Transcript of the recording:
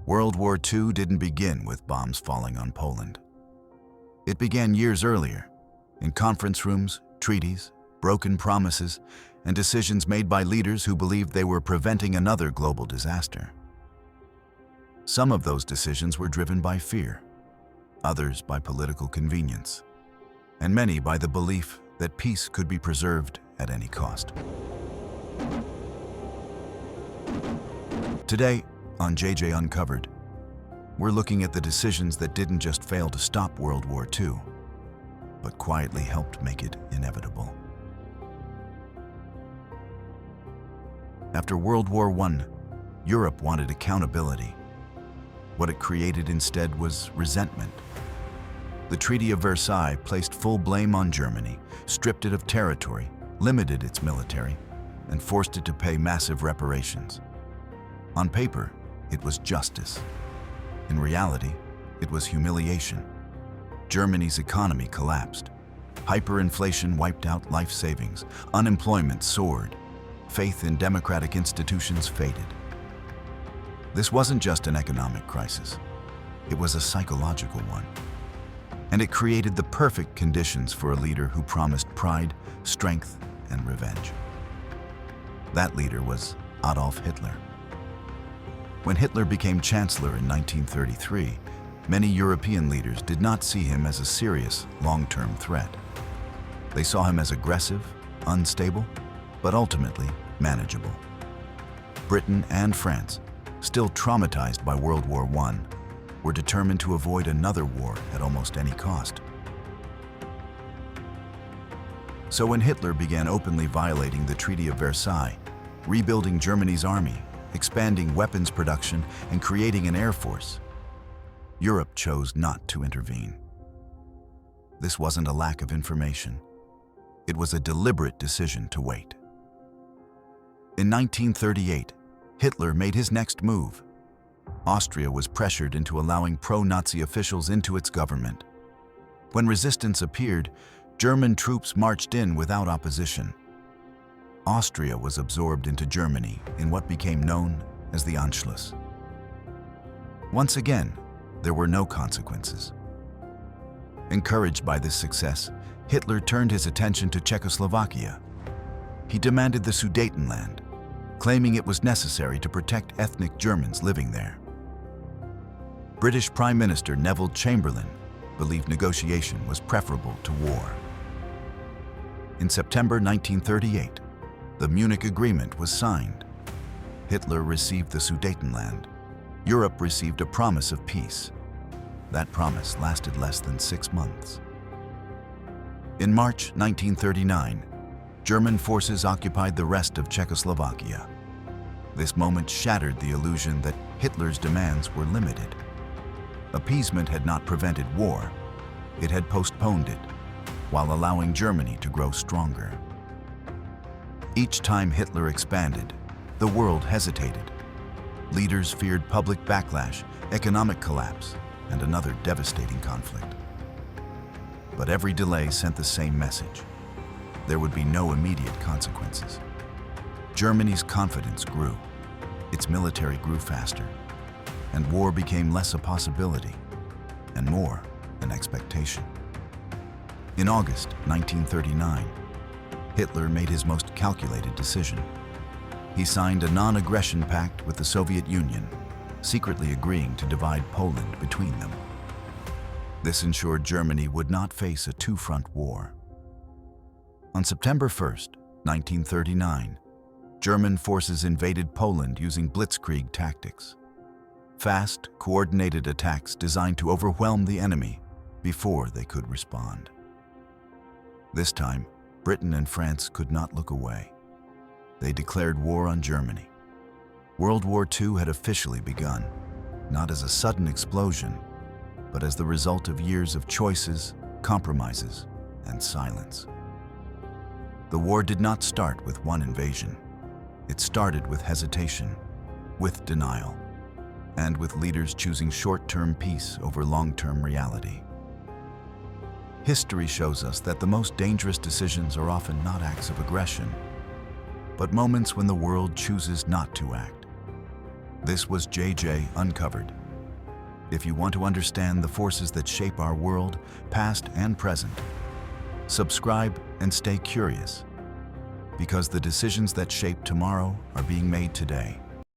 World War II didn't begin with bombs falling on Poland. It began years earlier, in conference rooms, treaties, broken promises, and decisions made by leaders who believed they were preventing another global disaster. Some of those decisions were driven by fear, others by political convenience, and many by the belief that peace could be preserved at any cost. Today, on JJ Uncovered, we're looking at the decisions that didn't just fail to stop World War II, but quietly helped make it inevitable. After World War I, Europe wanted accountability. What it created instead was resentment. The Treaty of Versailles placed full blame on Germany, stripped it of territory, limited its military, and forced it to pay massive reparations. On paper, it was justice. In reality, it was humiliation. Germany's economy collapsed. Hyperinflation wiped out life savings. Unemployment soared. Faith in democratic institutions faded. This wasn't just an economic crisis. It was a psychological one. And it created the perfect conditions for a leader who promised pride, strength, and revenge. That leader was Adolf Hitler. When Hitler became chancellor in 1933, many European leaders did not see him as a serious, long-term threat. They saw him as aggressive, unstable, but ultimately manageable. Britain and France, still traumatized by World War I, were determined to avoid another war at almost any cost. So when Hitler began openly violating the Treaty of Versailles, rebuilding Germany's army, expanding weapons production, and creating an air force, Europe chose not to intervene. This wasn't a lack of information. It was a deliberate decision to wait. In 1938, Hitler made his next move. Austria was pressured into allowing pro-Nazi officials into its government. When resistance appeared, German troops marched in without opposition. Austria was absorbed into Germany in what became known as the Anschluss. Once again, there were no consequences. Encouraged by this success, Hitler turned his attention to Czechoslovakia. He demanded the Sudetenland, claiming it was necessary to protect ethnic Germans living there. British Prime Minister Neville Chamberlain believed negotiation was preferable to war. In September 1938, the Munich Agreement was signed. Hitler received the Sudetenland. Europe received a promise of peace. That promise lasted less than 6 months. In March 1939, German forces occupied the rest of Czechoslovakia. This moment shattered the illusion that Hitler's demands were limited. Appeasement had not prevented war. It had postponed it, while allowing Germany to grow stronger. Each time Hitler expanded, the world hesitated. Leaders feared public backlash, economic collapse, and another devastating conflict. But every delay sent the same message. There would be no immediate consequences. Germany's confidence grew. Its military grew faster, and war became less a possibility and more an expectation. In August 1939, Hitler made his most calculated decision. He signed a non-aggression pact with the Soviet Union, secretly agreeing to divide Poland between them. This ensured Germany would not face a two-front war. On September 1st, 1939, German forces invaded Poland using blitzkrieg tactics. Fast, coordinated attacks designed to overwhelm the enemy before they could respond. This time, Britain and France could not look away. They declared war on Germany. World War II had officially begun, not as a sudden explosion, but as the result of years of choices, compromises, and silence. The war did not start with one invasion. It started with hesitation, with denial, and with leaders choosing short-term peace over long-term reality. History shows us that the most dangerous decisions are often not acts of aggression, but moments when the world chooses not to act. This was JJ Uncovered. If you want to understand the forces that shape our world, past and present, subscribe and stay curious, because the decisions that shape tomorrow are being made today.